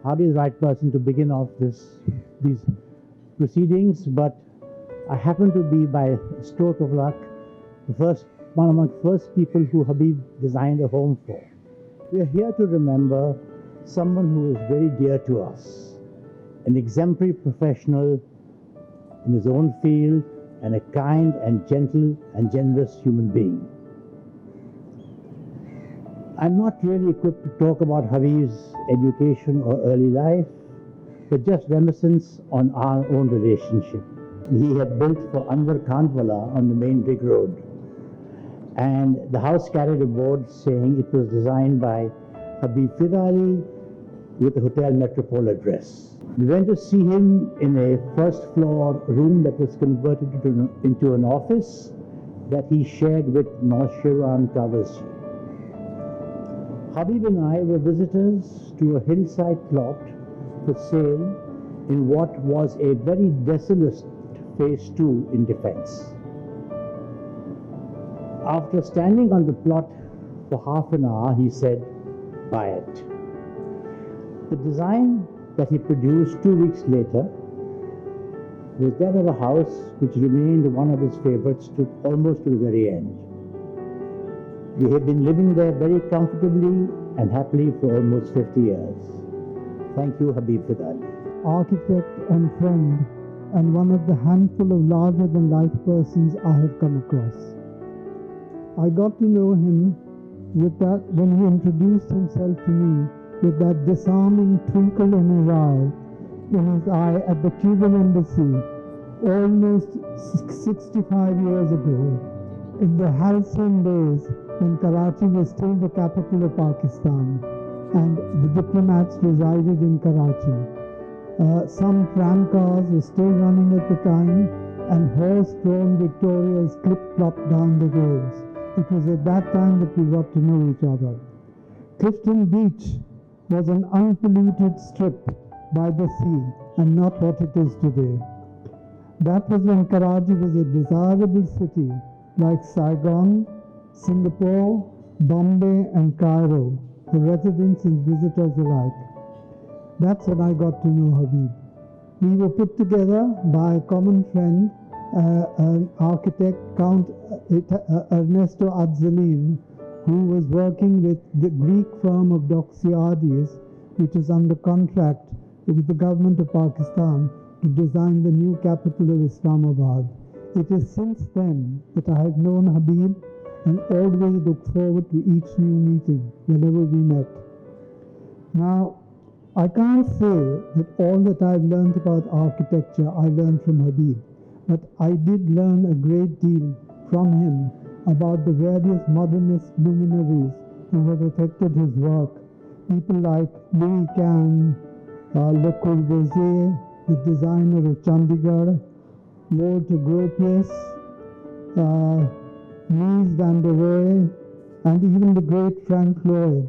hardly the right person to begin off these proceedings, but I happen to be, by a stroke of luck, one among the first people who Habib designed a home for. We are here to remember someone who is very dear to us, an exemplary professional in his own field, and a kind and gentle and generous human being. I'm not really equipped to talk about Habib's education or early life, but just reminiscence on our own relationship. He had built for Anwar Khandwala on the main rig road, and the house carried a board saying it was designed by Habib Fida Ali with a Hotel Metropole address. We went to see him in a first floor room that was converted into an office that he shared with Naushirwan Tawazji. Habib and I were visitors to a hillside plot for sale in what was a very desolate phase 2 in Defence. After standing on the plot for half an hour, he said, "Buy it." The design that he produced 2 weeks later was that of a house which remained one of his favorites almost to the very end. We have been living there very comfortably and happily for almost 50 years. Thank you, Habib Fida Ali. Architect and friend, and one of the handful of larger-than-life persons I have come across. I got to know him when he introduced himself to me with that disarming twinkle in his eye at the Cuban embassy almost 65 years ago, in the halcyon days when Karachi was still the capital of Pakistan and the diplomats resided in Karachi. Some tram cars were still running at the time, and horse-drawn Victorias clip-clopped down the roads. It was at that time that we got to know each other. Clifton Beach was an unpolluted strip by the sea, and not what it is today. That was when Karachi was a desirable city like Saigon, Singapore, Bombay, and Cairo, for residents and visitors alike. That's when I got to know Habib. We were put together by a common friend, an architect, Count Ernesto Azzolin, who was working with the Greek firm of Doxiadis, which was under contract with the government of Pakistan to design the new capital of Islamabad. It is since then that I have known Habib and always look forward to each new meeting whenever we met. Now, I can't say that all that I've learned about architecture I learned from Habib, but I did learn a great deal from him about the various modernist luminaries who have affected his work. People like Louis Kahn, Le Corbusier, the designer of Chandigarh, Walter Gropius, Mies van der Rohe, and even the great Frank Lloyd,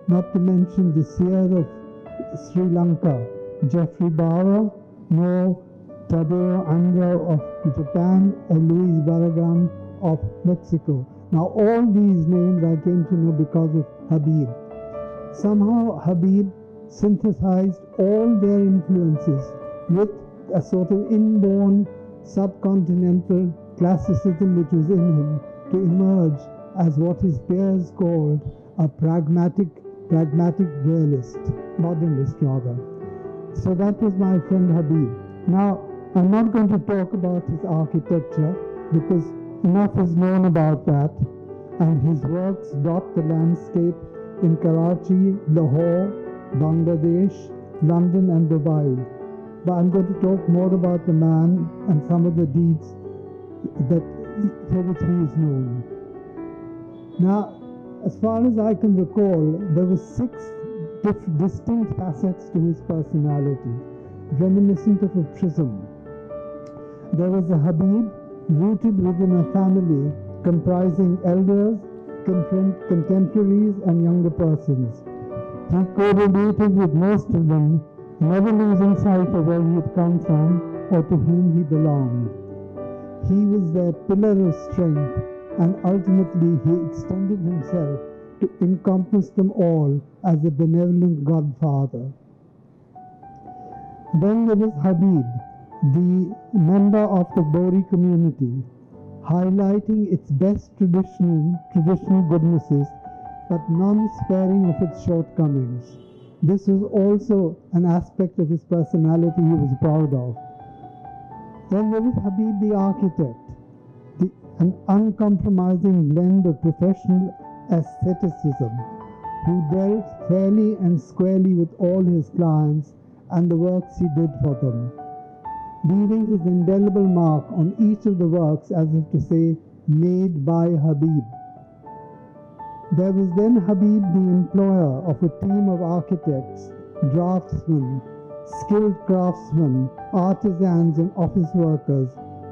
not to mention the seer of Sri Lanka, Geoffrey Bauer, nor Tadeo Ando of Japan, or Luis Barragan of Mexico. Now all these names I came to know because of Habib. Somehow Habib synthesized all their influences with a sort of inborn subcontinental classicism which was in him to emerge as what his peers called a pragmatic realist, modernist rather. So that was my friend Habib. Now, I'm not going to talk about his architecture because enough is known about that, and his works dot the landscape in Karachi, Lahore, Bangladesh, London and Dubai. But I'm going to talk more about the man and some of the deeds for which he is known. Now, as far as I can recall, there were 6 distinct facets to his personality, reminiscent of a prism. There was a Habib rooted within a family comprising elders, contemporaries, and younger persons. He correlated with most of them, never losing sight of where he had come from or to whom he belonged. He was their pillar of strength, and ultimately he extended himself to encompass them all as a benevolent godfather. Then there is Habib, the member of the Bori community, highlighting its best traditional goodnesses, but non-sparing of its shortcomings. This was also an aspect of his personality he was proud of. Then there is Habib the architect, an uncompromising blend of professional aestheticism, who dealt fairly and squarely with all his clients and the works he did for them, leaving his indelible mark on each of the works as if to say, made by Habib. There was then Habib, the employer of a team of architects, draftsmen, skilled craftsmen, artisans and office workers,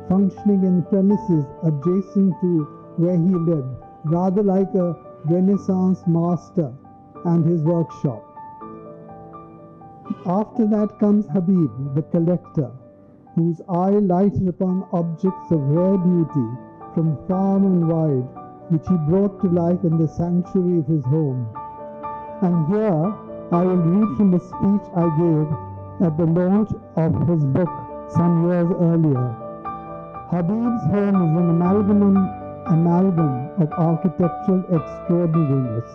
functioning in premises adjacent to where he lived, rather like a Renaissance master and his workshop. After that comes Habib, the collector, whose eye lighted upon objects of rare beauty from far and wide, which he brought to life in the sanctuary of his home. And here I will read from the speech I gave at the launch of his book some years earlier. Habib's home is an amalgam of architectural extraordinariness.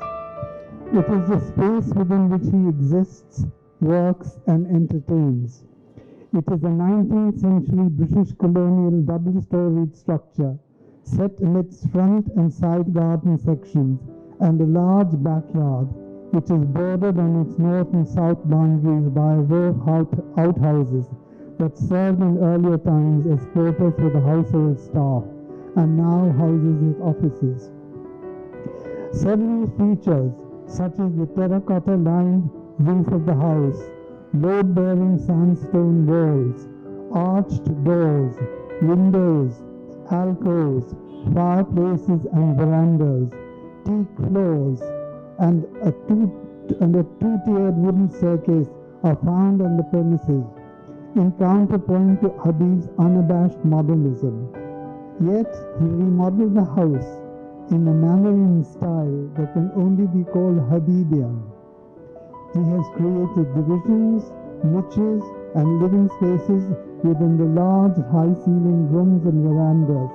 It is the space within which he exists, works and entertains. It is a 19th century British colonial double-storied structure set amidst front and side garden sections and a large backyard, which is bordered on its north and south boundaries by a row of outhouses that served in earlier times as quarters for the household staff and now houses its offices. Several features, such as the terracotta-lined roof of the house, load-bearing sandstone walls, arched doors, windows, alcoves, fireplaces and verandas, teak floors, and a two-tiered wooden staircase are found on the premises, in counterpoint to Habib's unabashed modernism. Yet he remodeled the house in a manner and style that can only be called Habibian. He has created divisions, niches, and living spaces within the large high-ceilinged rooms and verandas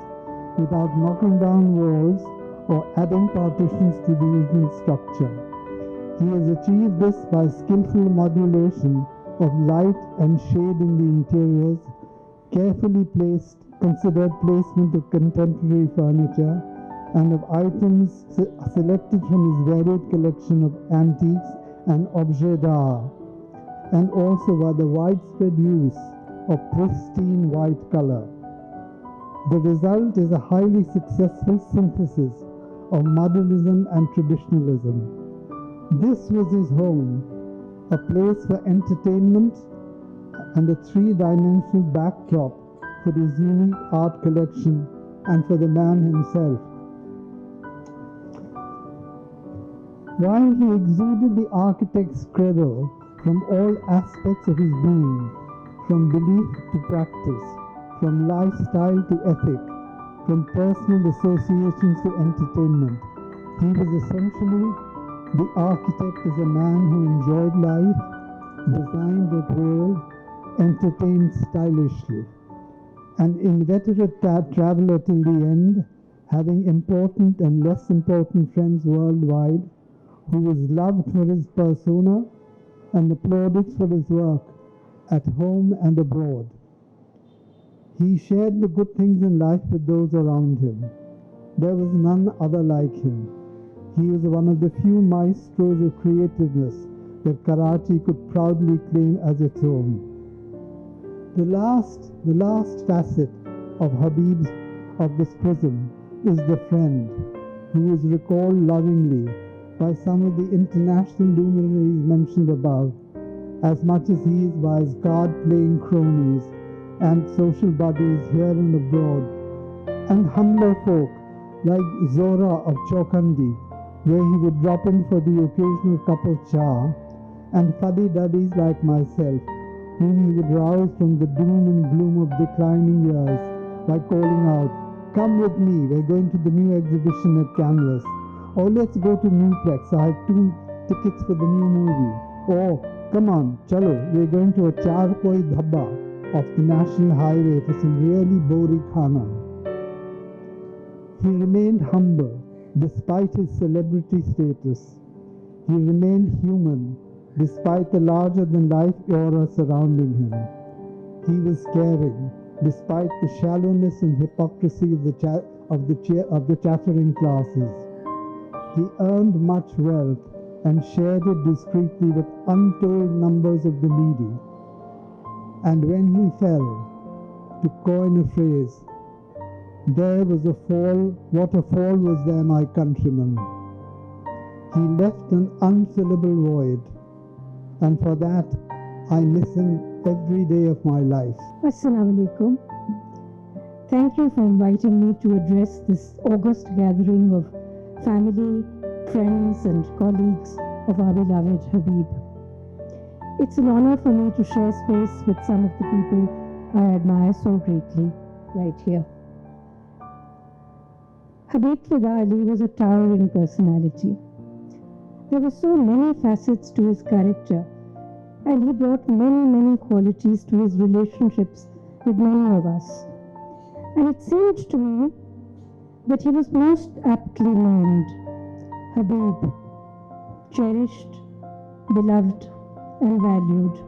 without knocking down walls or adding partitions to the usual structure. He has achieved this by skillful modulation of light and shade in the interiors, carefully considered placement of contemporary furniture, and of items selected from his varied collection of antiques and objets d'art, and also by the widespread use of pristine white color. The result is a highly successful synthesis of modernism and traditionalism. This was his home, a place for entertainment and a three-dimensional backdrop for his unique art collection and for the man himself. While he exuded the architect's credo from all aspects of his being, from belief to practice, from lifestyle to ethic, from personal associations to entertainment, he was essentially the architect as a man who enjoyed life, designed at will, entertained stylishly, an inveterate traveler till the end, having important and less important friends worldwide, who was loved for his persona and applauded for his work at home and abroad. He shared the good things in life with those around him. There was none other like him. He was one of the few maestros of creativeness that Karachi could proudly claim as its own. The last facet of this prism is the friend, who is recalled lovingly by some of the international luminaries mentioned above, as much as he is by his card-playing cronies and social buddies here and abroad, and humbler folk like Zora of Chokandi, where he would drop in for the occasional cup of cha, and fuddy-duddies like myself, whom he would rouse from the doom and gloom of declining years by calling out, "Come with me, we're going to the new exhibition at Canvas," or "Let's go to Newplex, I have 2 tickets for the new movie," or Come on, chalo, we're going to a char koi dhabba off the national highway for some really bori khana. He remained humble despite his celebrity status. He remained human despite the larger-than-life aura surrounding him. He was caring despite the shallowness and hypocrisy of the chattering classes. He earned much wealth and shared it discreetly with untold numbers of the needy. And when he fell, to coin a phrase, there was a fall, what a fall was there, my countrymen. He left an unfillable void, and for that I miss him every day of my life. Assalamu alaikum. Thank you for inviting me to address this august gathering of family, friends and colleagues of our beloved Habib. It's an honor for me to share space with some of the people I admire so greatly right here. Habib Fida Ali was a towering personality. There were so many facets to his character, and he brought many qualities to his relationships with many of us. And it seemed to me that he was most aptly named Habib, cherished, beloved, and valued.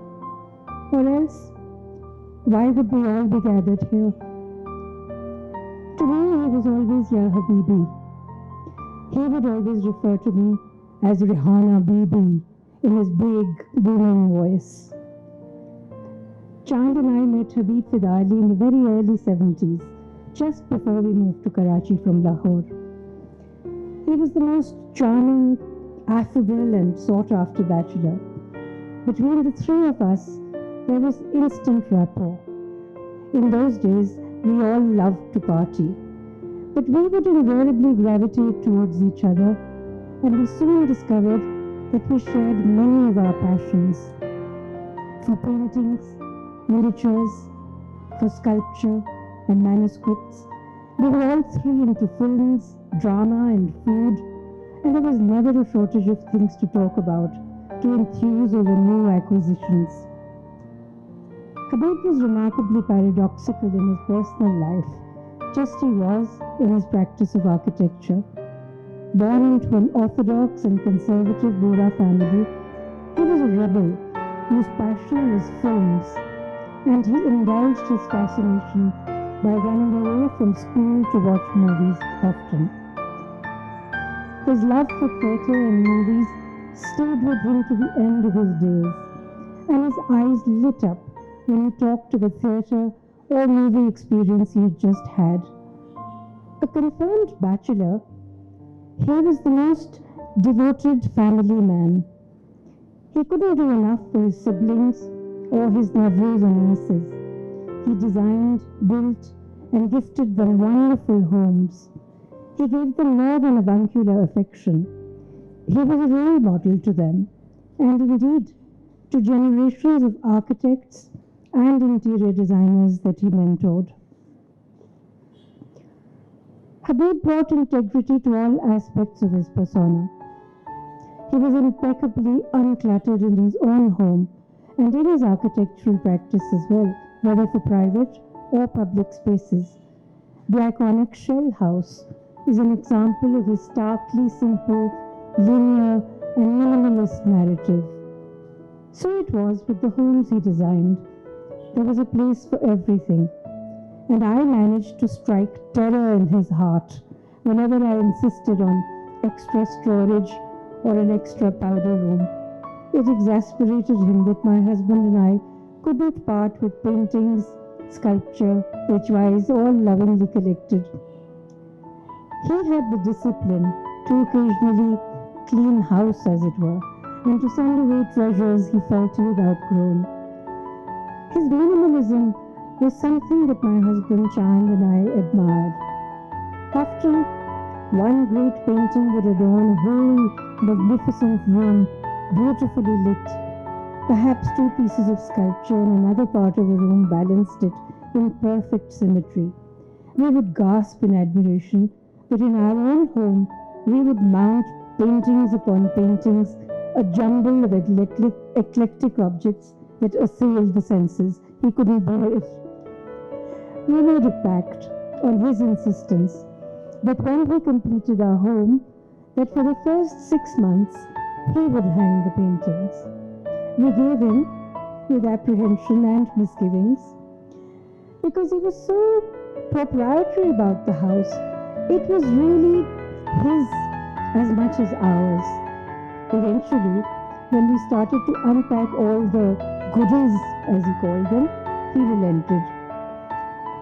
Or else, why would we all be gathered here? To me, he was always Ya Habibi. He would always refer to me as Rihana Bibi in his big, booming voice. Chand and I met Habib Fida Ali in the very early 70s, just before we moved to Karachi from Lahore. He was the most charming, affable and sought-after bachelor. Between the three of us, there was instant rapport. In those days, we all loved to party, but we would invariably gravitate towards each other, and we soon discovered that we shared many of our passions for paintings, miniatures, for sculpture and manuscripts. We were all three into films, drama and food, and there was never a shortage of things to talk about, to enthuse over new acquisitions. Habib was remarkably paradoxical in his personal life, just he was in his practice of architecture. Born into an orthodox and conservative Bohra family, he was a rebel whose passion was films, and he indulged his fascination by running away from school to watch movies often. His love for theatre and movies stayed with him to the end of his days, and his eyes lit up when he talked of a theatre or movie experience he had just had. A confirmed bachelor, he was the most devoted family man. He couldn't do enough for his siblings or his nephews and nieces. He designed, built, and gifted them wonderful homes. He gave them more than avuncular affection. He was a role model to them, and indeed to generations of architects and interior designers that he mentored. Habib brought integrity to all aspects of his persona. He was impeccably uncluttered in his own home and in his architectural practice as well, whether for private or public spaces. The iconic Shell House is an example of his starkly simple, linear, and minimalist narrative. So it was with the homes he designed. There was a place for everything, and I managed to strike terror in his heart whenever I insisted on extra storage or an extra powder room. It exasperated him that my husband and I could not part with paintings, sculpture, HYs, all lovingly collected. He had the discipline to occasionally clean house, as it were, and to send away treasures he felt he had outgrown. His minimalism was something that my husband Chand and I admired. Often, one great painting would adorn a whole magnificent room, beautifully lit. Perhaps two pieces of sculpture in another part of a room balanced it in perfect symmetry. We would gasp in admiration that in our own home we would mount paintings upon paintings a jumble of eclectic objects that assailed the senses. He couldn't bear it. We made a pact, on his insistence, that when we completed our home, that for the first 6 months he would hang the paintings. We gave in, with apprehension and misgivings, because he was so proprietary about the house. It was really his as much as ours. Eventually, when we started to unpack all the goodies, as he called them, he relented.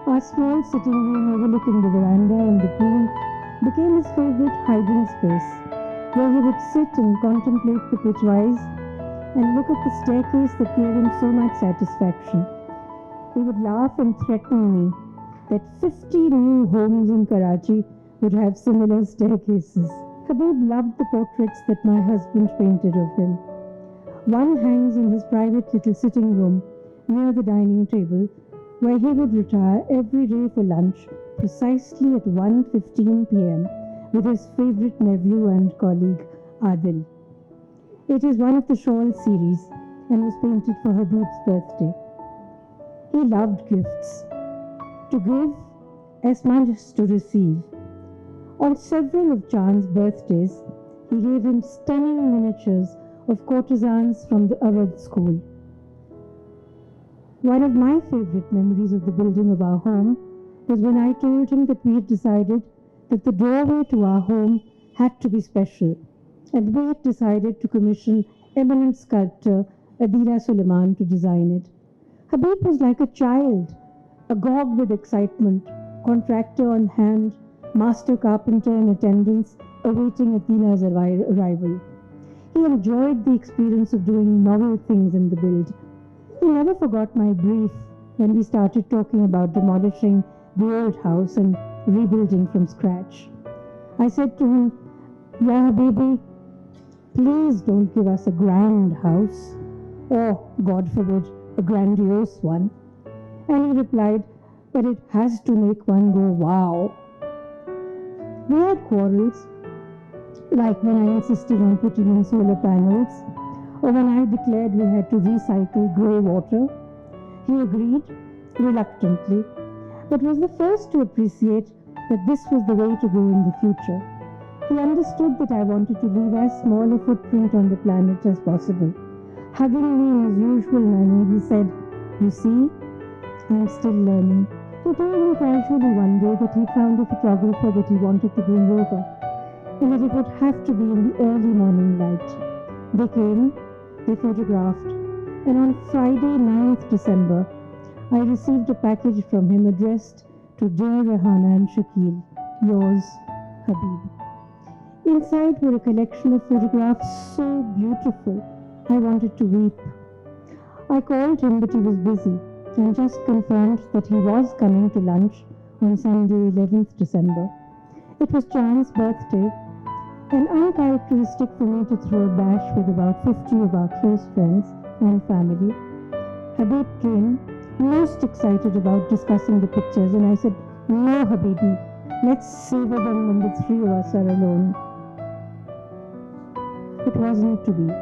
Our small sitting room overlooking the veranda and the pool became his favorite hiding space, where he would sit and contemplate the pitchwise and look at the staircase that gave him so much satisfaction. He would laugh and threaten me that 50 new homes in Karachi would have similar staircases. Habib loved the portraits that my husband painted of him. One hangs in his private little sitting room near the dining table, where he would retire every day for lunch precisely at 1:15 p.m. with his favorite nephew and colleague Adil. It is one of the shawl series and was painted for Habib's birthday. He loved gifts, to give as much as to receive. On several of Chand's birthdays, he gave him stunning miniatures of courtesans from the Awadh school. One of my favorite memories of the building of our home was when I told him that we had decided that the doorway to our home had to be special, and we had decided to commission eminent sculptor Adila Suleiman to design it. Habib was like a child, agog with excitement, contractor on hand, master carpenter in attendance, awaiting Adina's arrival. He enjoyed the experience of doing novel things in the build. He never forgot my brief when we started talking about demolishing the old house and rebuilding from scratch. I said to him, "Ya Habibi, please don't give us a grand house, or, God forbid, a grandiose one." And he replied, "But it has to make one go wow." We had quarrels, like when I insisted on putting in solar panels, or when I declared we had to recycle grey water. He agreed, reluctantly, but was the first to appreciate that this was the way to go in the future. He understood that I wanted to leave as small a footprint on the planet as possible. Hugging me in his usual manner, he said, "You see, I'm still learning." He told me casually one day that he found a photographer that he wanted to bring over, and that it would have to be in the early morning light. They came, they photographed, and on Friday, 9th December, I received a package from him addressed to Dear Rahana and Shakil, yours, Habib. Inside were a collection of photographs so beautiful, I wanted to weep. I called him, but he was busy, and just confirmed that he was coming to lunch on Sunday, 11th December. It was Chand's birthday, and uncharacteristic for me to throw a bash with about 50 of our close friends and family. Habib came, most excited about discussing the pictures, and I said, "No, Habibi, let's savor them when the three of us are alone." It wasn't to be.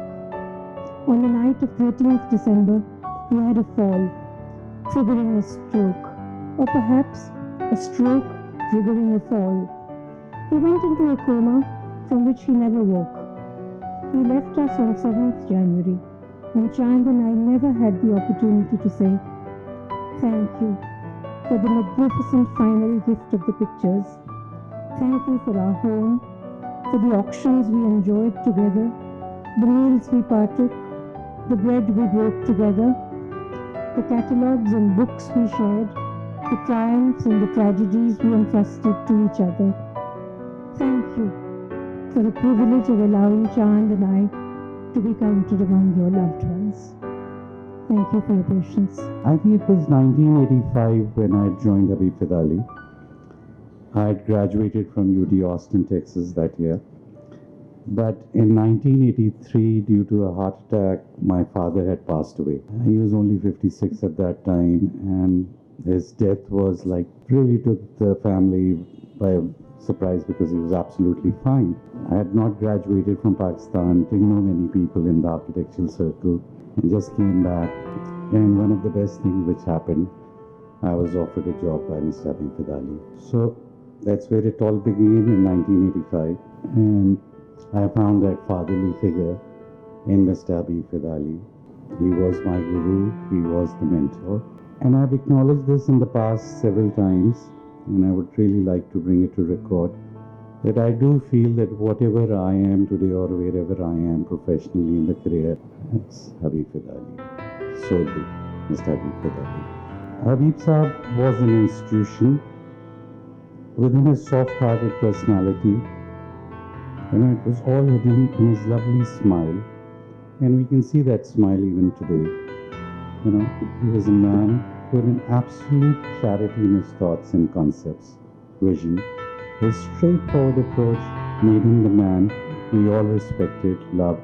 On the night of 13th December, he had a fall, triggering a stroke, or perhaps a stroke triggering a fall. He went into a coma from which he never woke. He left us on 7th January, and Chand and I never had the opportunity to say thank you for the magnificent final gift of the pictures. Thank you for our home, for the auctions we enjoyed together, the meals we partook, the bread we broke together, the catalogues and books we shared, the triumphs and the tragedies we entrusted to each other. Thank you for the privilege of allowing Chand and I to be counted among your loved ones. Thank you for your patience. I think it was 1985 when I joined Habib Fidali. I had graduated from UT Austin, Texas that year. But in 1983, due to a heart attack, my father had passed away. He was only 56 at that time, and his death was like really took the family by surprised because he was absolutely fine. I had not graduated from Pakistan, didn't know many people in the architectural circle, and just came back. And one of the best things which happened, I was offered a job by Mr. Habib Fidali. So that's where it all began in 1985. And I found that fatherly figure in Mr. Habib Fidali. He was my guru, he was the mentor. And I've acknowledged this in the past several times, and I would really like to bring it to record, that I do feel that whatever I am today or wherever I am professionally in the career, it's Habib Fidali. So good, Mr. Habib Fidali. Habib Saab was an institution within his soft-hearted personality. It was all hidden in his lovely smile, and we can see that smile even today. He was a man who had an absolute clarity in his thoughts and concepts, vision. His straightforward approach made him the man we all respected, loved,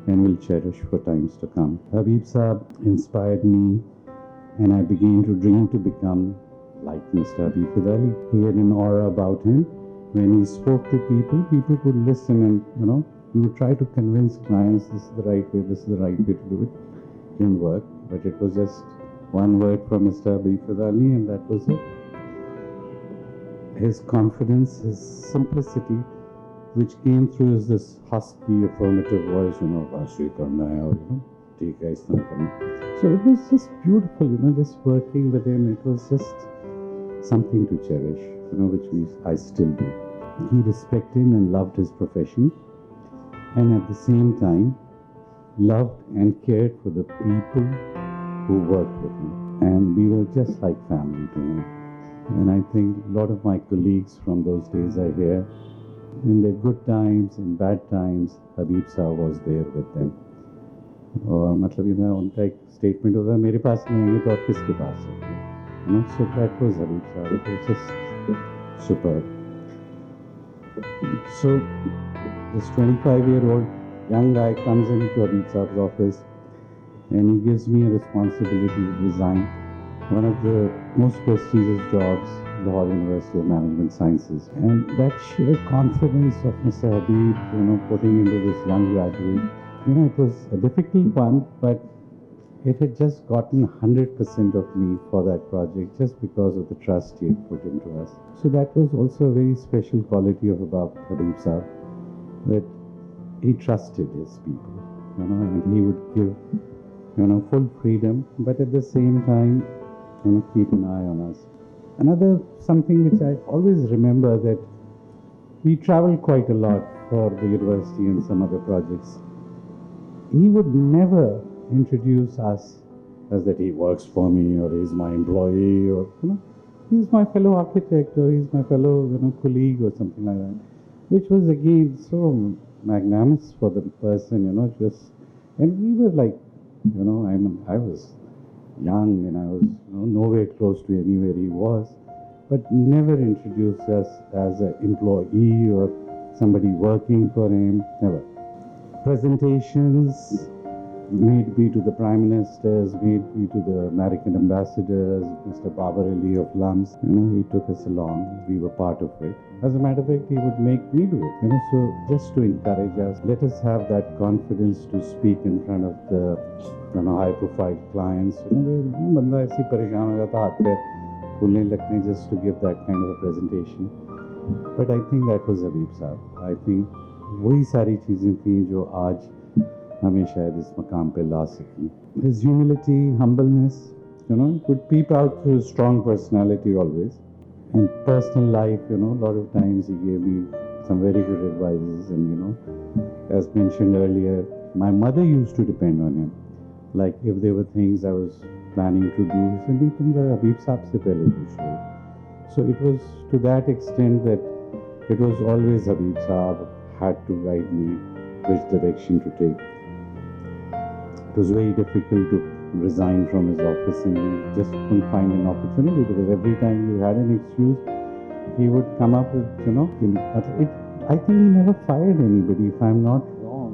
and will cherish for times to come. Habib Saab inspired me, and I began to dream to become like Mr. Habib Fidali. He had an aura about him. When he spoke to people, people could listen, and he would try to convince clients this is the right way, this is the right way to do it. Didn't work, but it was just one word from Mr. Habib Fidali, and that was it. His confidence, his simplicity, which came through as this husky, affirmative voice, "Vashi karna hai," or "Theek hai, isna karna." So it was just beautiful, just working with him. It was just something to cherish, which I still do. He respected and loved his profession, and at the same time, loved and cared for the people who worked with him. And we were just like family to him. And I think a lot of my colleagues from those days are here. In their good times and bad times, Habib Saab was there with them. और मतलब ये ना उनका एक statement होता है, मेरे पास नहीं आएंगे तो और किसके पास है? So that was Habib Saab. It was just superb. So this 25-year-old young guy comes into Habib Saab's office, and he gives me a responsibility to design one of the most prestigious jobs, Lahore University of Management Sciences. And that sheer confidence of Mr. Habib, putting into this young graduate, it was a difficult one, but it had just gotten 100% of me for that project just because of the trust he had put into us. So that was also a very special quality of about Habib Saab, that he trusted his people, and he would give, full freedom, but at the same time, keep an eye on us. Another something which I always remember, that we traveled quite a lot for the university and some other projects. He would never introduce us as that he works for me or he's my employee or he's my fellow architect or he's my fellow colleague or something like that, which was again so magnanimous for the person, and we were like, I was young and I was nowhere close to anywhere he was, but never introduced us as an employee or somebody working for him, never. Presentations, may it be to the Prime Ministers, may it be to the American ambassadors, Mr. Babar Ali of LUMS, he took us along, we were part of it. As a matter of fact, he would make me do it, so just to encourage us, let us have that confidence to speak in front of the high-profile clients, बंदा ऐसी परेशान हो जाता हाथ पे फूलने लगते हैं just to give that kind of a presentation. But I think that was Habib Saab. I think वही सारी चीज़ें थी जो आज हमें शायद इस मकाम पे ला सकी. His humility, humbleness, could peep out through his strong personality always. In personal life, a lot of times he gave me some very good advices, and as mentioned earlier, my mother used to depend on him. Like if there were things I was planning to do, he said, "नहीं तुम जरा Habib Saab से पहले पूछ लो." So it was to that extent that it was always Habib Saab had to guide me which direction to take. It was very difficult to resign from his office, and he just couldn't find an opportunity because every time you had an excuse, he would come up with, I think he never fired anybody, if I'm not wrong.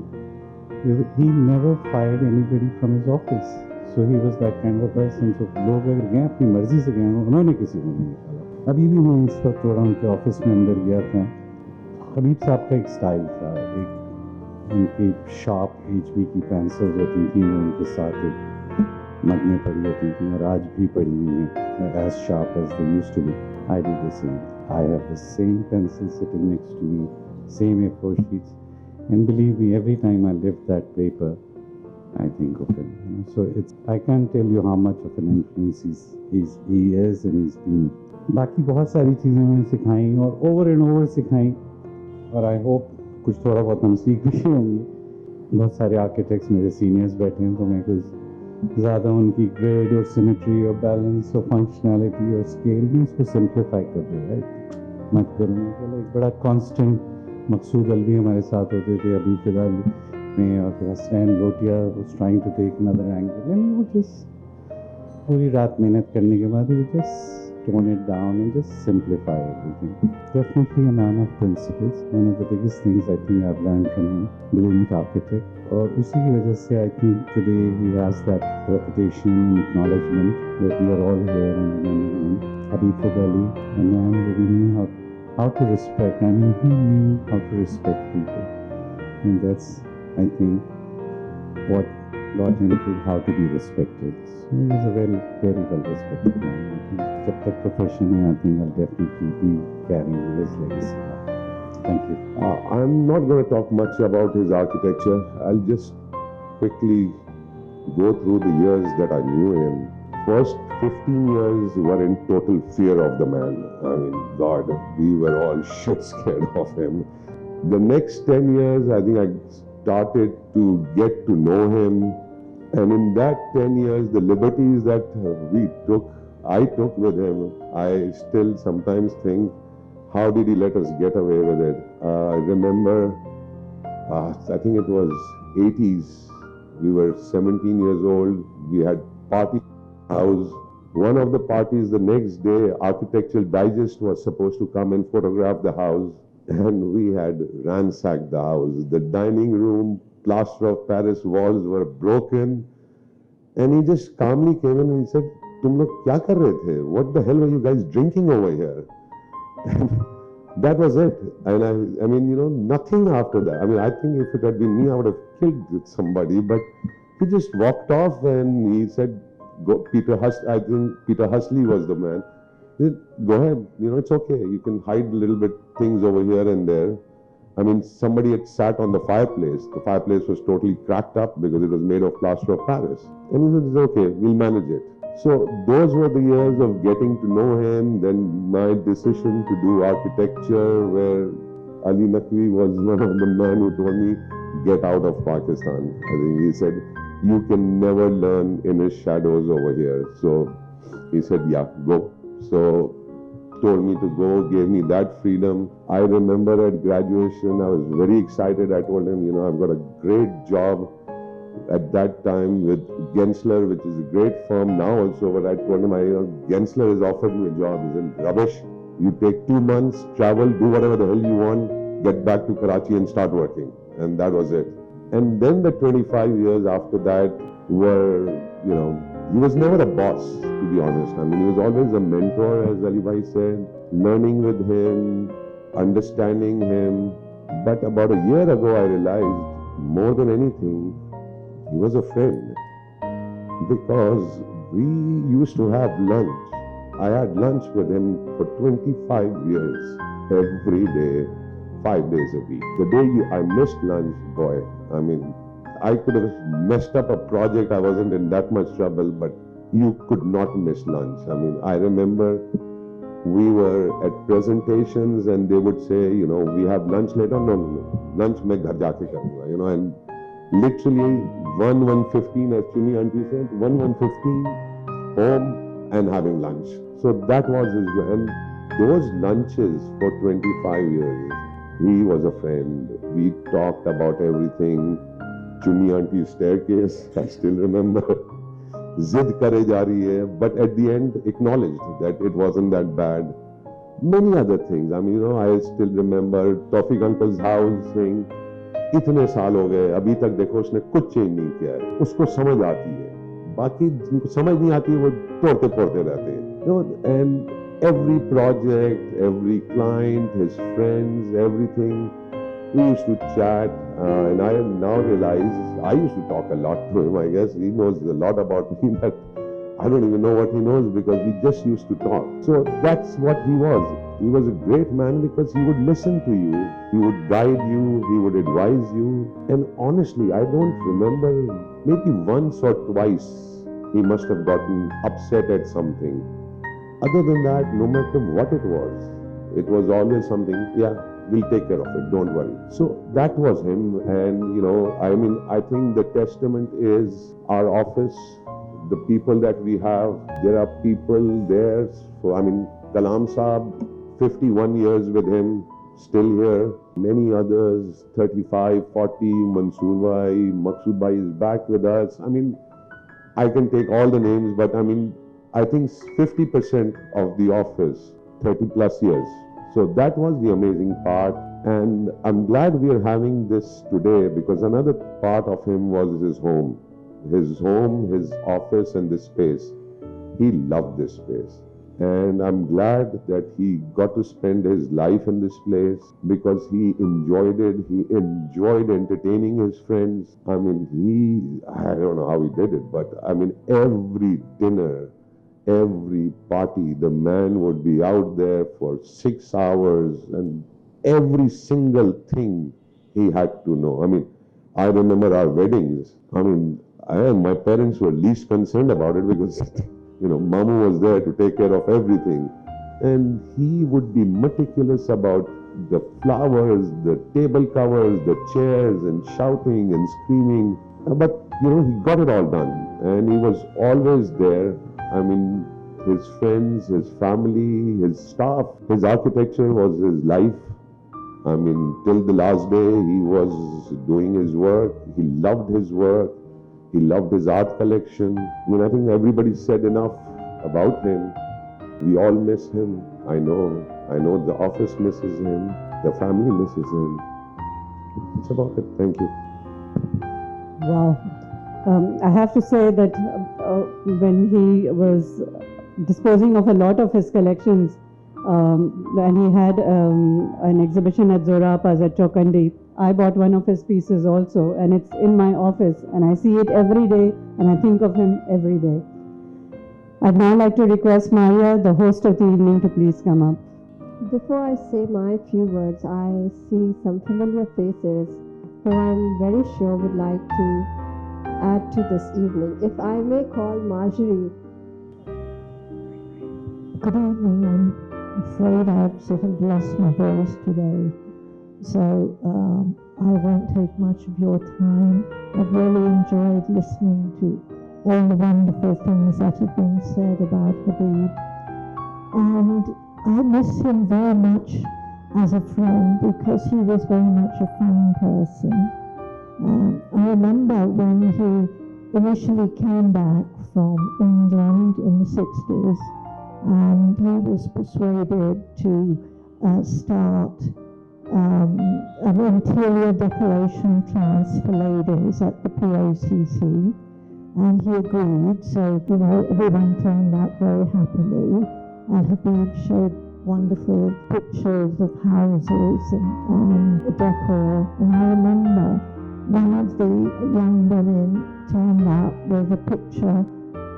He never fired anybody from his office. So he was that kind of a person. So लोग अगर गए अपनी मर्जी से गए, उन्होंने किसी को नहीं निकाला. अभी भी मैं इस वक्त थोड़ा उनके ऑफिस में अंदर गया था। हबीब साहब का एक स्टाइल था, एक उनकी शार्प HB की पेंसिल्स होती थी, वो उनके साथ एक मग में पड़ी होती थी और आज भी पड़ी हुई हैं, as sharp as they used to be. I do the same, I have the same pencil sitting next to me, same A4 sheets, and believe me, every time I lift that paper, I think of him. You know? So I can't tell you how much of an influence he is and he's been. बाकी बहुत सारी चीज़ें मैंने सिखाई और over and over सिखाई, और I hope कुछ थोड़ा बहुत हम सीख भी होंगे। बहुत सारे आर्किटेक्ट्स मेरे सीनियर्स बैठे हैं, तो मैं कुछ ज़्यादा उनकी ग्रेड और सिमेट्री और बैलेंस और फंक्शनैलिटी और स्केल में इसको सिंप्लीफाई कर दूँगा मत करूँगा। चलो, एक बड़ा कॉन्स्टेंट मकसूद अलवी हमारे साथ होते थे अभी फिलहाल में, और फिर Hasnain Lotia was trying to take another angle, and वो जस्ट पूरी रात मेहनत करने के बाद वो just tone it down and just simplify everything. Definitely a man of principles, one of the biggest things I think I have learned from him, brilliant architect, और उसी की वजह से I think today he has that reputation and acknowledgement that we are all here and remembering him. Habib Fadali, a man who knew how to respect. I mean, he knew how to respect people, and that's, I think, what got him to how to be respected. So he was a very, very well respected man. I think, जब तक profession है, I think I'll definitely be carrying his legacy. Thank you. I'm not going to talk much about his architecture. I'll just quickly go through the years that I knew him. First 15 years were in total fear of the man. I mean, God, we were all shit scared of him. The next 10 years, I think I started to get to know him. And in that 10 years, the liberties that I took with him, I still sometimes think, how did he let us get away with it? I remember, I think it was 80s. We were 17 years old. We had party house. One of the parties, the next day, Architectural Digest was supposed to come and photograph the house, and we had ransacked the house. The dining room, plaster of Paris walls were broken, and he just calmly came in and he said, "Tum log kya kar rahe the? What the hell were you guys drinking over here?" And that was it. And I mean, you know, nothing after that. I mean, I think if it had been me, I would have killed somebody. But he just walked off and he said, "Go, Peter I think Peter Husley was the man. He said, "Go ahead, you know, it's okay. You can hide a little bit things over here and there." I mean, somebody had sat on the fireplace. The fireplace was totally cracked up because it was made of plaster of Paris. And he said, "It's okay, we'll manage it." So those were the years of getting to know him. Then my decision to do architecture, where Ali Naqvi was one of the men who told me, "Get out of Pakistan." I think he said, "You can never learn in his shadows over here." So he said, "Yeah, go." So told me to go, gave me that freedom. I remember at graduation, I was very excited. I told him, you know, I've got a great job at that time with Gensler, which is a great firm now also. But I told him, Gensler has offered me a job. He said, "Rubbish. You take 2 months, travel, do whatever the hell you want, get back to Karachi and start working." And that was it. And then the 25 years after that were, you know, he was never a boss, to be honest. I mean, he was always a mentor, as Ali Bhai said, learning with him, understanding him. But about a year ago, I realized, more than anything, he was a friend. Because we used to have lunch. I had lunch with him for 25 years, every day, 5 days a week. The day I missed lunch, boy, I mean, I could have messed up a project. I wasn't in that much trouble, but you could not miss lunch. I mean, I remember we were at presentations and they would say, you know, "We have lunch later." No. Lunch main ghar jaake karunga, you know, and literally 1:15, as Chuni auntie said, 1:15, home and having lunch. So that was his, and those lunches for 25 years, he was a friend. We talked about everything. Chuni auntie's staircase, I still remember. Zid kare ja rahi hai, but at the end acknowledged that it wasn't that bad. Many other things. I mean, you know, I still remember Tawfiq uncle's house saying, "इतने साल हो गए, अभी तक देखो उसने कुछ change नहीं किया है." उसको समझ आती है, बाकी जिनको समझ नहीं आती है वो तोड़ते फोड़ते रहते हैं. You know, and every project, every client, his friends, everything. We used to chat, and I now realize I used to talk a lot to him. I guess he knows a lot about me, but I don't even know what he knows because we just used to talk. So that's what he was. He was a great man because he would listen to you, he would guide you, he would advise you. And honestly, I don't remember, maybe once or twice he must have gotten upset at something. Other than that, no matter what it was always something, yeah, we'll take care of it, don't worry. So that was him. And I think the testament is our office, the people that we have. There are people there, Kalam Saab, 51 years with him, still here. Many others, 35, 40, Mansoor Bhai, Maqsood Bhai is back with us. I can take all the names, but I think 50% of the office, 30 plus years. So that was the amazing part. And I'm glad we are having this today because another part of him was his home. His home, his office, and this space. He loved this space. And I'm glad that he got to spend his life in this place because he enjoyed it. He enjoyed entertaining his friends. I don't know how he did it, but every dinner, every party, the man would be out there for 6 hours and every single thing he had to know. I remember our weddings. My parents were least concerned about it because Mamu was there to take care of everything. And he would be meticulous about the flowers, the table covers, the chairs, and shouting and screaming. But, he got it all done. And he was always there. His friends, his family, his staff, his architecture was his life. Till the last day, he was doing his work. He loved his work. He loved his art collection. I think everybody said enough about him. We all miss him. I know the office misses him. The family misses him. That's about it. Thank you. Wow. I have to say that when he was disposing of a lot of his collections, and he had an exhibition at Zorapas at Chokandi, I bought one of his pieces also, and it's in my office, and I see it every day, and I think of him every day. I'd now like to request Maria, the host of the evening, to please come up. Before I say my few words, I see some familiar faces who I'm very sure would like to add to this evening. If I may call Marjorie. Good evening. I'm afraid I've sort of lost my voice today, so I won't take much of your time. I've really enjoyed listening to all the wonderful things that have been said about Habib, and I miss him very much as a friend because he was very much a fun person. I remember when he initially came back from England in the 60s, and he was persuaded to start an interior decoration class for ladies at the POCC, and he agreed. So, everyone turned out very happily, and Habib showed wonderful pictures of houses and decor. And I remember one of the young women turned up with a picture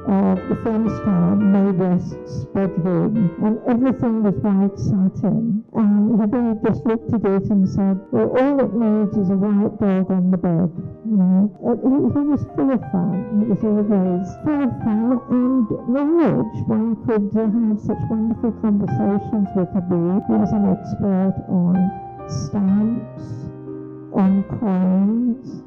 of the film star Mae West's bedroom, and everything was white satin. And Habib just looked at it and said, well, all it needs is a white dog on the bed. He was full of fun. He was always full of fun and knowledge. One could have such wonderful conversations with Habib. He was an expert on stamps, on coins,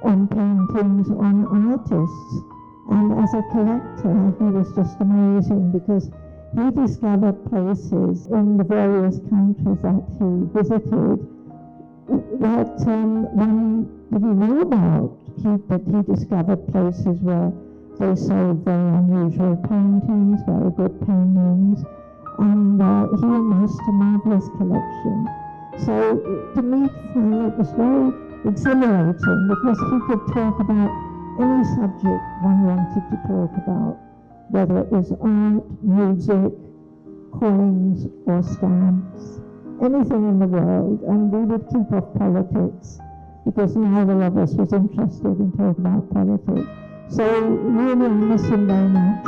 on paintings, on artists. And as a collector, he was just amazing because he discovered places in the various countries that he visited that one didn't know about. But he discovered places where they sold very unusual paintings, very good paintings, and he amassed a marvelous collection. So to meet him, it was very exhilarating because he could talk about any subject one wanted to talk about, whether it was art, music, coins or stamps, anything in the world, and we would keep off politics because neither of us was interested in talking about politics. So really I miss him very much.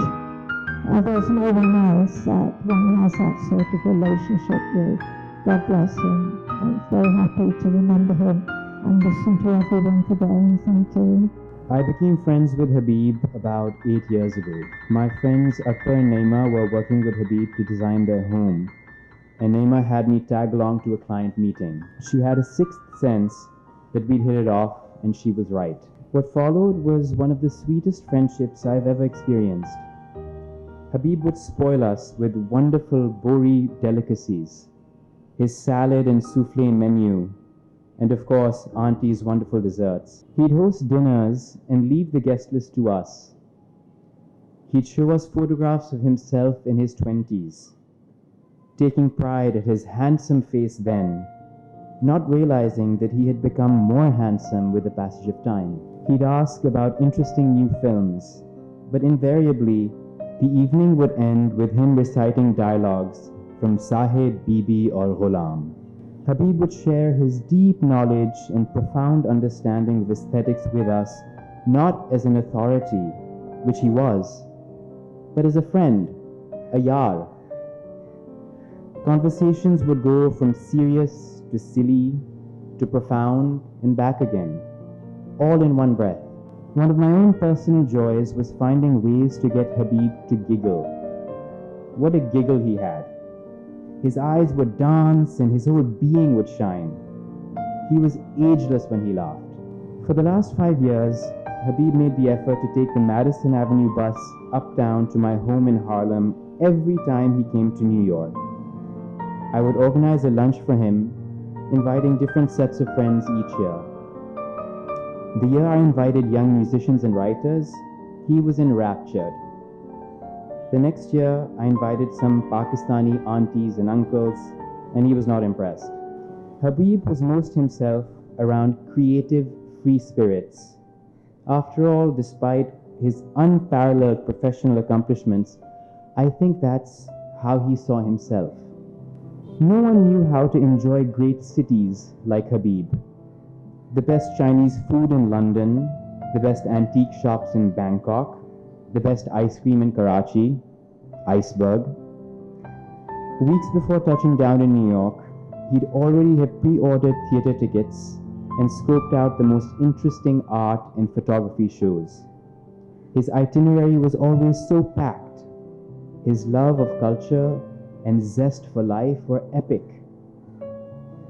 There's no one else that one has that sort of relationship with. God bless him. I'm very happy to remember him and listen to everyone today. Thank you. I became friends with Habib about 8 years ago. My friends Akbar and Naima were working with Habib to design their home, and Naima had me tag along to a client meeting. She had a sixth sense that we'd hit it off, and she was right. What followed was one of the sweetest friendships I've ever experienced. Habib would spoil us with wonderful Bohri delicacies, his salad and souffle menu, and of course, Auntie's wonderful desserts. He'd host dinners and leave the guest list to us. He'd show us photographs of himself in his 20s, taking pride at his handsome face then, not realizing that he had become more handsome with the passage of time. He'd ask about interesting new films, but invariably, the evening would end with him reciting dialogues from Sahib, Bibi or Ghulam. Habib would share his deep knowledge and profound understanding of aesthetics with us, not as an authority, which he was, but as a friend, a yar. Conversations would go from serious to silly to profound and back again, all in one breath. One of my own personal joys was finding ways to get Habib to giggle. What a giggle he had. His eyes would dance and his whole being would shine. He was ageless when he laughed. For the last 5 years, Habib made the effort to take the Madison Avenue bus uptown to my home in Harlem every time he came to New York. I would organize a lunch for him, inviting different sets of friends each year. The year I invited young musicians and writers, he was enraptured. The next year, I invited some Pakistani aunties and uncles, and he was not impressed. Habib was most himself around creative, free spirits. After all, despite his unparalleled professional accomplishments, I think that's how he saw himself. No one knew how to enjoy great cities like Habib. The best Chinese food in London, the best antique shops in Bangkok, the best ice cream in Karachi, Iceberg. Weeks before touching down in New York, he'd already have pre-ordered theater tickets and scoped out the most interesting art and photography shows. His itinerary was always so packed. His love of culture and zest for life were epic.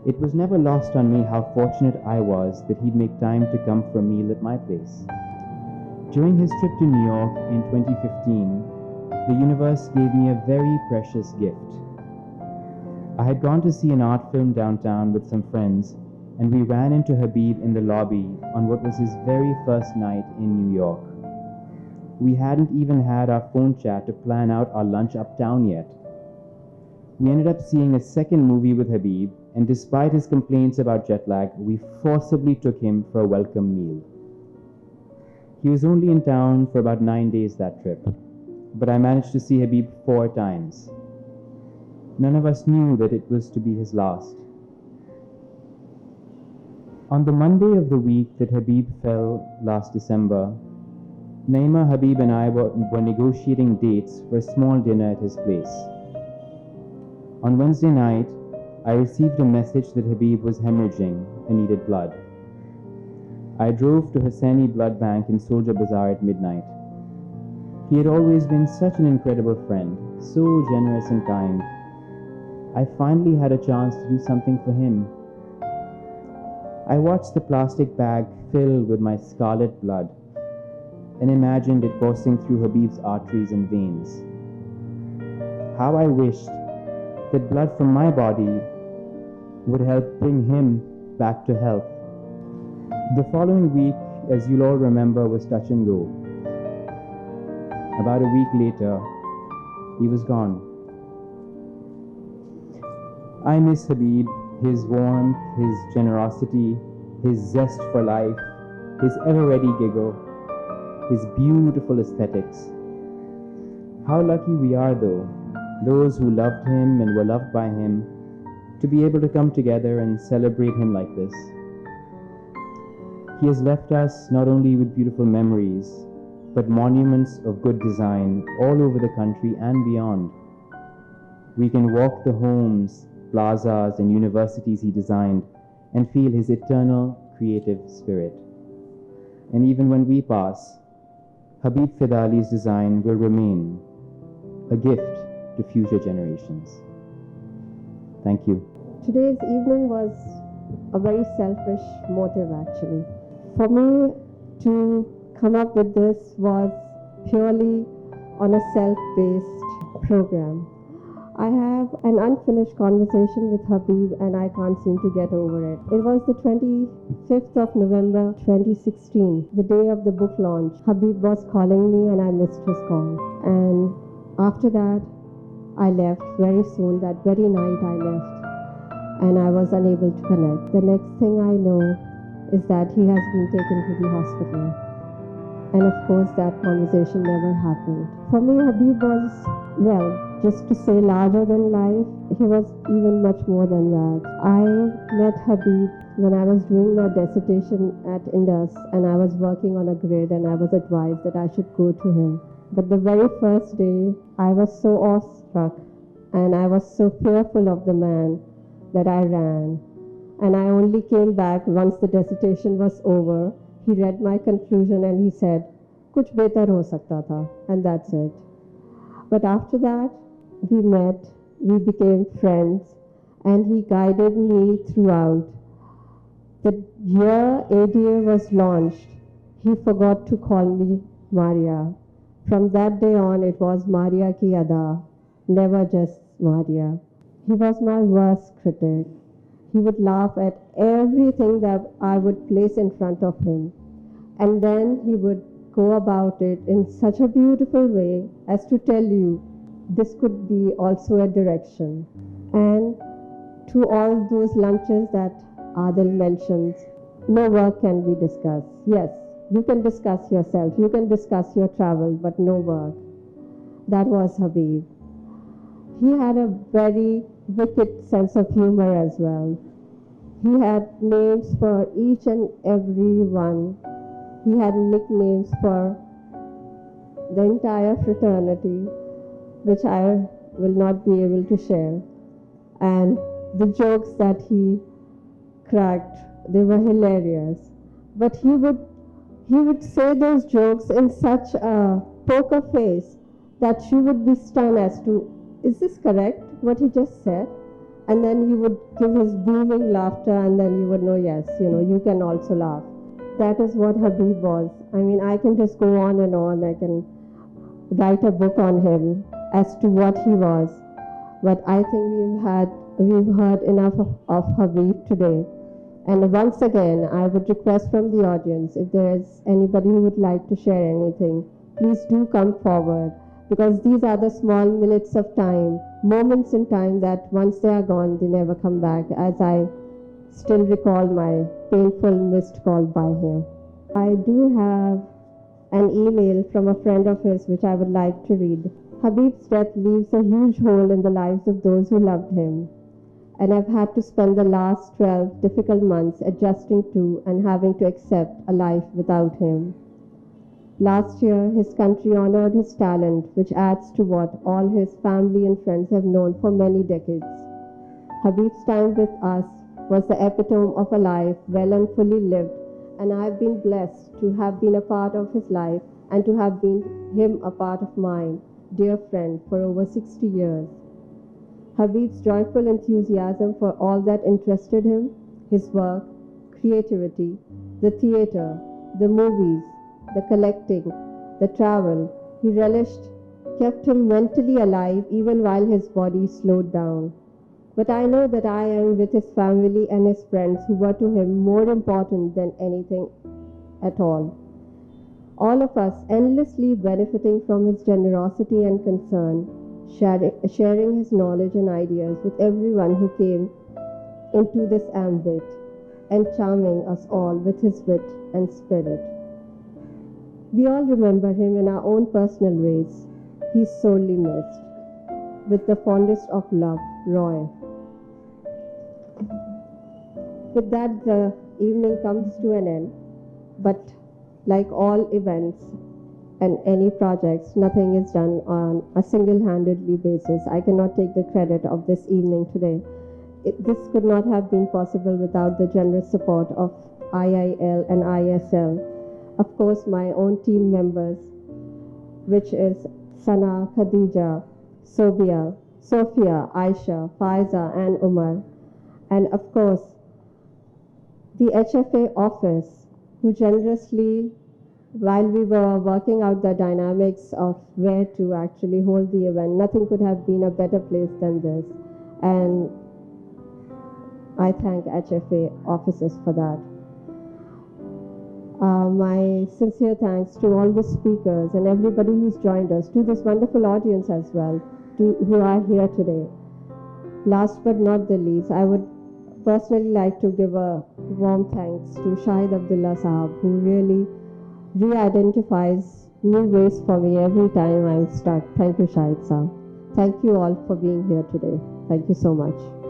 It was never lost on me how fortunate I was that he'd make time to come for a meal at my place. During his trip to New York in 2015, the universe gave me a very precious gift. I had gone to see an art film downtown with some friends, and we ran into Habib in the lobby on what was his very first night in New York. We hadn't even had our phone chat to plan out our lunch uptown yet. We ended up seeing a second movie with Habib, and despite his complaints about jet lag, we forcibly took him for a welcome meal. He was only in town for about 9 days that trip, but I managed to see Habib 4 times. None of us knew that it was to be his last. On the Monday of the week that Habib fell last December, Naima, Habib and I were negotiating dates for a small dinner at his place. On Wednesday night, I received a message that Habib was hemorrhaging and needed blood. I drove to Hosseini Blood Bank in Soldier Bazaar at midnight. He had always been such an incredible friend, so generous and kind. I finally had a chance to do something for him. I watched the plastic bag fill with my scarlet blood and imagined it coursing through Habib's arteries and veins. How I wished that blood from my body would help bring him back to health. The following week, as you'll all remember, was touch and go. About a week later, he was gone. I miss Habib, his warmth, his generosity, his zest for life, his ever-ready giggle, his beautiful aesthetics. How lucky we are, though, those who loved him and were loved by him, to be able to come together and celebrate him like this. He has left us not only with beautiful memories, but monuments of good design all over the country and beyond. We can walk the homes, plazas, and universities he designed and feel his eternal creative spirit. And even when we pass, Habib Fidali's design will remain a gift to future generations. Thank you. Today's evening was a very selfish motive actually. For me to come up with this was purely on a self-based program. I have an unfinished conversation with Habib and I can't seem to get over it. It was the 25th of November 2016, the day of the book launch. Habib was calling me and I missed his call. And after that, I left very soon. That very night I left and I was unable to connect. The next thing I know is that he has been taken to the hospital. And of course that conversation never happened. For me, Habib was, well, just to say larger than life, he was even much more than that. I met Habib when I was doing my dissertation at Indus and I was working on a grid and I was advised that I should go to him. But the very first day, I was so awestruck and I was so fearful of the man that I ran. And I only came back once the dissertation was over. He read my conclusion and he said, "Kuch behtar ho sakta tha," and that's it. But after that, we met, we became friends, and he guided me throughout. The year ADA was launched, he forgot to call me Maria. From that day on, it was Maria ki ada, never just Maria. He was my worst critic. He would laugh at everything that I would place in front of him. And then he would go about it in such a beautiful way as to tell you this could be also a direction. And to all those lunches that Adil mentions, no work can be discussed. Yes, you can discuss yourself, you can discuss your travel, but no work. That was Habib. He had a very wicked sense of humor as well. He had names for each and every one. He had nicknames for the entire fraternity, which I will not be able to share. And the jokes that he cracked, they were hilarious. But he would say those jokes in such a poker face that you would be stunned as to, is this correct, what he just said? And then he would give his booming laughter and then you would know, yes, you can also laugh. That is what Habib was. I mean, I can just go on and on. I can write a book on him as to what he was. But I think we've heard enough of Habib today. And once again, I would request from the audience, if there is anybody who would like to share anything, please do come forward. Because these are the small minutes of time, moments in time that once they are gone, they never come back, as I still recall my painful missed call by him. I do have an email from a friend of his which I would like to read. Habib's death leaves a huge hole in the lives of those who loved him. And I've had to spend the last 12 difficult months adjusting to and having to accept a life without him. Last year, his country honored his talent, which adds to what all his family and friends have known for many decades. Habib's time with us was the epitome of a life well and fully lived, and I've been blessed to have been a part of his life and to have been him a part of mine, dear friend, for over 60 years. Habib's joyful enthusiasm for all that interested him, his work, creativity, the theater, the movies, the collecting, the travel, he relished, kept him mentally alive even while his body slowed down. But I know that I am with his family and his friends who were to him more important than anything at all. All of us endlessly benefiting from his generosity and concern, sharing his knowledge and ideas with everyone who came into this ambit, and charming us all with his wit and spirit. We all remember him in our own personal ways. He's sorely missed. With the fondest of love, Roy. With that, the evening comes to an end, but like all events and any projects, nothing is done on a single-handedly basis. I cannot take the credit of this evening today. This could not have been possible without the generous support of IIL and ISL. Of course, my own team members, which is Sana, Khadija, Sophia, Aisha, Faiza, and Umar. And of course, the HFA office, who generously, while we were working out the dynamics of where to actually hold the event, nothing could have been a better place than this. And I thank HFA officers for that. My sincere thanks to all the speakers and everybody who's joined us, to this wonderful audience as well, who are here today. Last but not the least, I would personally like to give a warm thanks to Shahid Abdullah Sahab, who really re-identifies new ways for me every time I'm stuck. Thank you, Shahid Sahab. Thank you all for being here today. Thank you so much.